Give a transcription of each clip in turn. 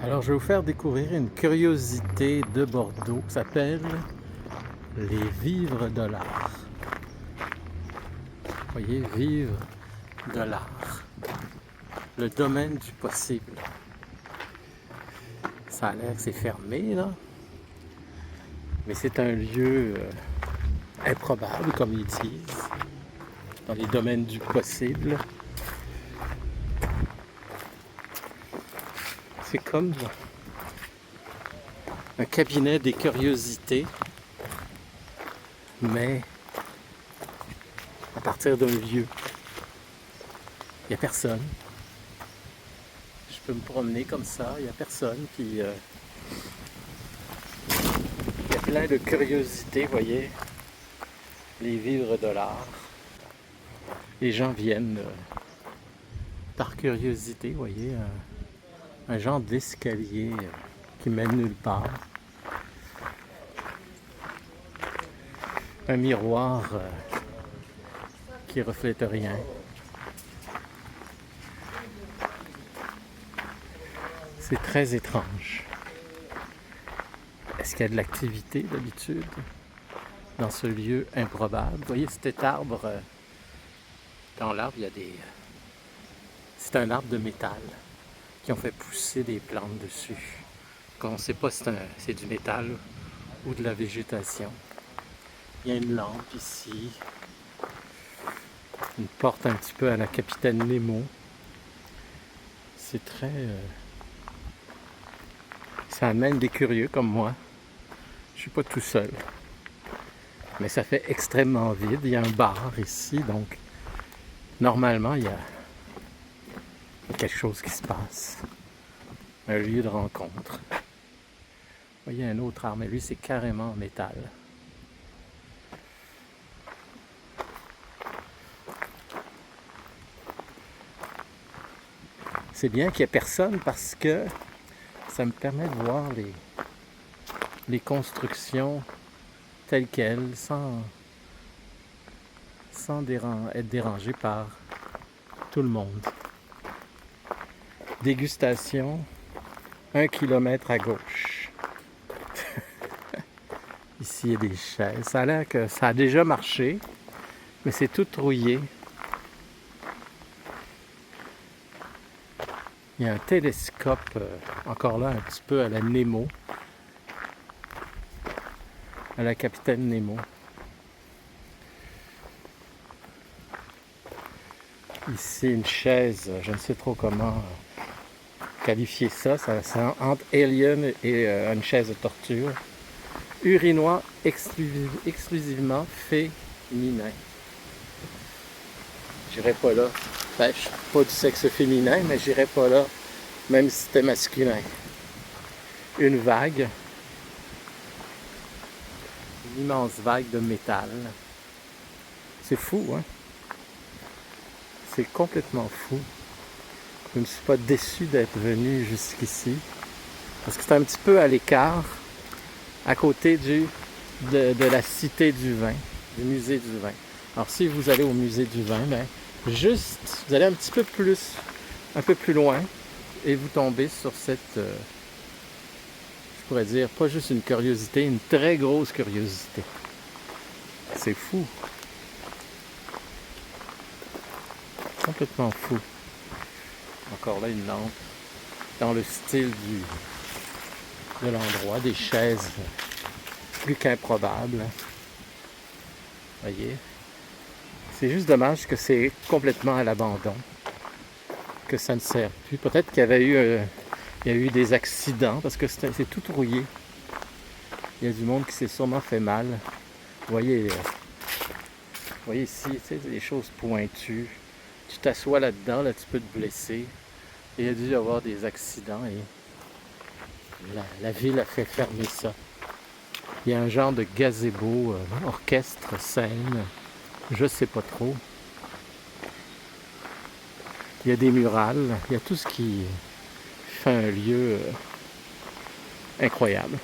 Alors, je vais vous faire découvrir une curiosité de Bordeaux qui s'appelle les vivres de l'art. Vous voyez, vivre de l'art. Le domaine du possible. Ça a l'air que c'est fermé, là. Mais c'est un lieu improbable, comme ils disent, dans les domaines du possible. C'est comme un cabinet des curiosités, mais à partir d'un lieu. Il n'y a personne. Je peux me promener comme ça, il n'y a personne. Puis il y a plein de curiosités, vous voyez, les vivres de l'art. Les gens viennent par curiosité, vous voyez, un genre d'escalier qui mène nulle part. Un miroir qui reflète rien. C'est très étrange. Est-ce qu'il y a de l'activité d'habitude dans ce lieu improbable? Vous voyez cet arbre, dans l'arbre, il y a des... C'est un arbre de métal qui ont fait pousser des plantes dessus. On ne sait pas si c'est du métal ou de la végétation. Il y a une lampe ici, une porte un petit peu à la Capitaine Nemo. C'est très... Ça amène des curieux comme moi. Je suis pas tout seul. Mais ça fait extrêmement vide. Il y a un bar ici, donc normalement il y a quelque chose qui se passe. Un lieu de rencontre. Il y a un autre arbre, mais lui c'est carrément en métal. C'est bien qu'il n'y ait personne parce que ça me permet de voir les constructions telles quelles, sans être dérangé par tout le monde. Dégustation, 1 kilomètre à gauche. Ici, il y a des chaises. Ça a l'air que ça a déjà marché, mais c'est tout rouillé. Il y a un télescope, encore là, un petit peu à la Nemo, à la Capitaine Nemo. Ici, une chaise, je ne sais trop comment qualifier ça. C'est entre Alien et une chaise de torture. Urinoir exclusivement féminin. J'irai pas là. Ben, je suis pas du sexe féminin, mais j'irai pas là, même si c'était masculin. Une vague. Une immense vague de métal. C'est fou, hein? C'est complètement fou. Je ne suis pas déçu d'être venu jusqu'ici. Parce que c'est un petit peu à l'écart, à côté de la Cité du Vin, du Musée du Vin. Alors si vous allez au Musée du Vin, ben, juste, vous allez un petit peu plus, un peu plus loin, et vous tombez sur cette, je pourrais dire, pas juste une curiosité, une très grosse curiosité. C'est fou. Complètement fou. Encore là, une lampe dans le style de l'endroit, des chaises plus qu'improbables. Voyez? C'est juste dommage que c'est complètement à l'abandon, que ça ne sert plus. Peut-être qu'il y a eu des accidents parce que c'est tout rouillé. Il y a du monde qui s'est sûrement fait mal. Vous voyez ici, tu sais, des choses pointues. Tu t'assois là-dedans, là tu peux te blesser. Et il y a dû y avoir des accidents et la ville a fait fermer ça. Il y a un genre de gazebo, orchestre, scène, je sais pas trop. Il y a des murales, il y a tout ce qui fait un lieu incroyable.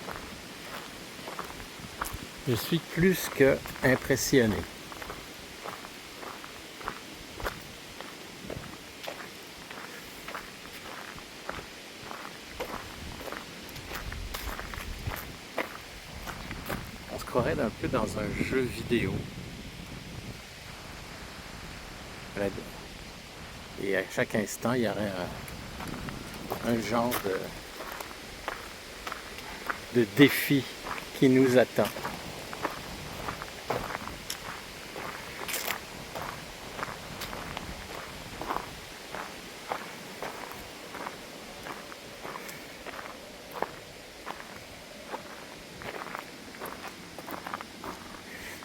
Je suis plus que impressionné. croirait un peu dans un jeu vidéo. Et à chaque instant, il y aurait un genre de défi qui nous attend.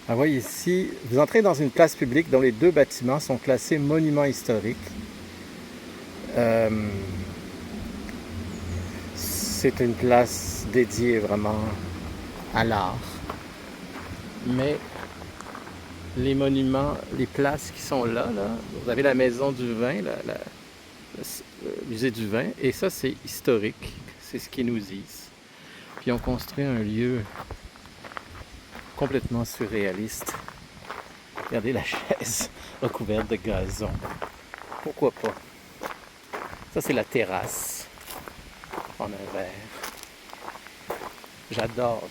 Ah, voyez ici, vous entrez dans une place publique dont les deux bâtiments sont classés monuments historiques. C'est une place dédiée vraiment à l'art. Mais les monuments, les places qui sont là, vous avez la maison du vin, le musée du vin, et ça c'est historique, c'est ce qu'ils nous disent. Puis on construit un lieu complètement surréaliste. Regardez la chaise recouverte de gazon. Pourquoi pas? Ça c'est la terrasse. On a un verre. J'adore.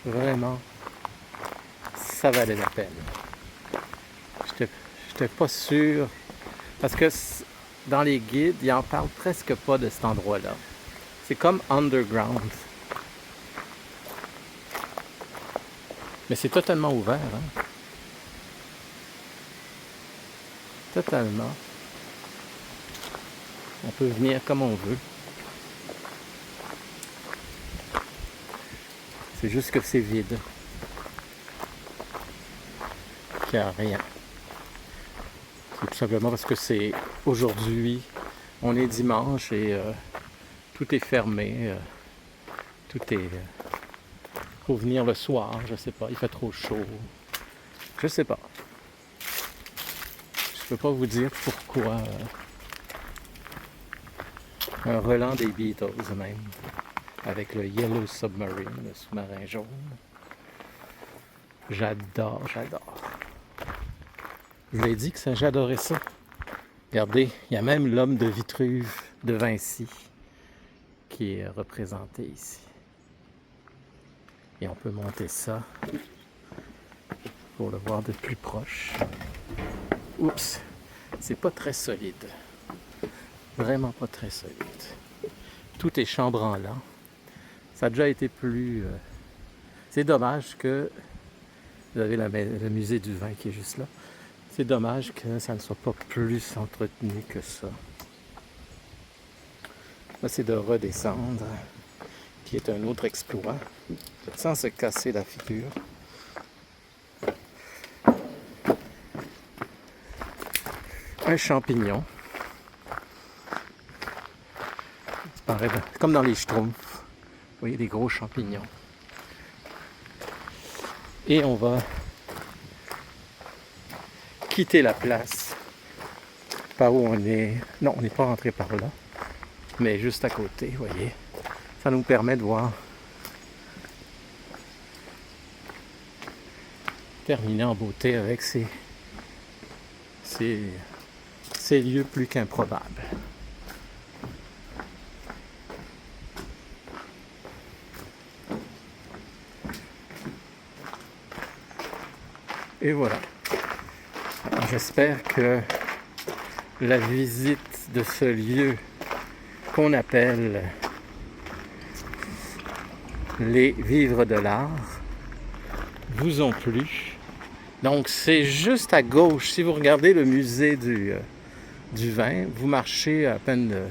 Vraiment, ça valait la peine. J'étais pas sûr. Parce que dans les guides, ils en parlent presque pas de cet endroit-là. C'est comme underground. Mais c'est totalement ouvert. Hein? Totalement. On peut venir comme on veut. C'est juste que c'est vide. Qu'il n'y a rien. C'est tout simplement parce que c'est aujourd'hui, on est dimanche et tout est fermé. Tout est... faut venir le soir, je sais pas, il fait trop chaud. Je sais pas. Je peux pas vous dire pourquoi. Un relent des Beatles même. Avec le Yellow Submarine, le sous-marin jaune. J'adore. Je vous ai dit que j'adorais ça. Regardez, il y a même l'homme de Vitruve de Vinci qui est représenté ici. Et on peut monter ça pour le voir de plus proche. Oups, c'est pas très solide. Vraiment pas très solide. Tout est chambranlant. Ça a déjà été plus... C'est dommage que... Vous avez le musée du vin qui est juste là. C'est dommage que ça ne soit pas plus entretenu que ça. Là, c'est de redescendre, qui est un autre exploit, sans se casser la figure. Un champignon. Ça paraît comme dans les Schtroumpfs. Vous voyez des gros champignons. Et on va quitter la place par où on est. Non, on n'est pas rentré par là, mais juste à côté, vous voyez. Ça nous permet de voir. Terminer en beauté avec ces lieux plus qu'improbables. Et voilà. J'espère que la visite de ce lieu qu'on appelle les Vivres de l'Art vous ont plu. Donc c'est juste à gauche, si vous regardez le musée du vin, vous marchez à peine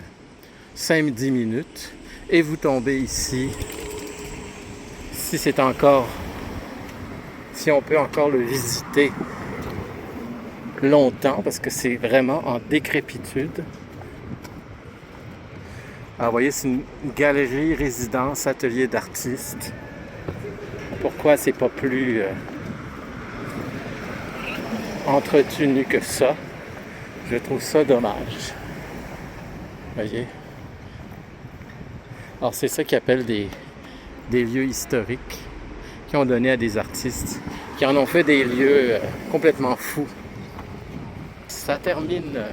5-10 minutes et vous tombez ici, si on peut encore le visiter longtemps, parce que c'est vraiment en décrépitude. Alors vous voyez, c'est une galerie, résidence, atelier d'artistes. Pourquoi c'est pas plus entretenu que ça? Je trouve ça dommage. Vous voyez? Alors c'est ça qu'ils appellent des lieux historiques qui ont donné à des artistes, qui en ont fait des lieux complètement fous. Ça termine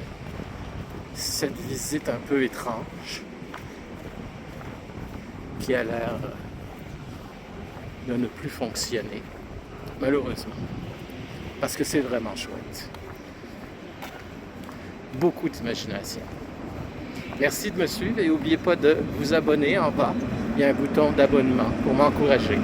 cette visite un peu étrange qui a l'air de ne plus fonctionner, malheureusement, parce que c'est vraiment chouette. Beaucoup d'imagination. Merci de me suivre et n'oubliez pas de vous abonner en bas. Il y a un bouton d'abonnement pour m'encourager.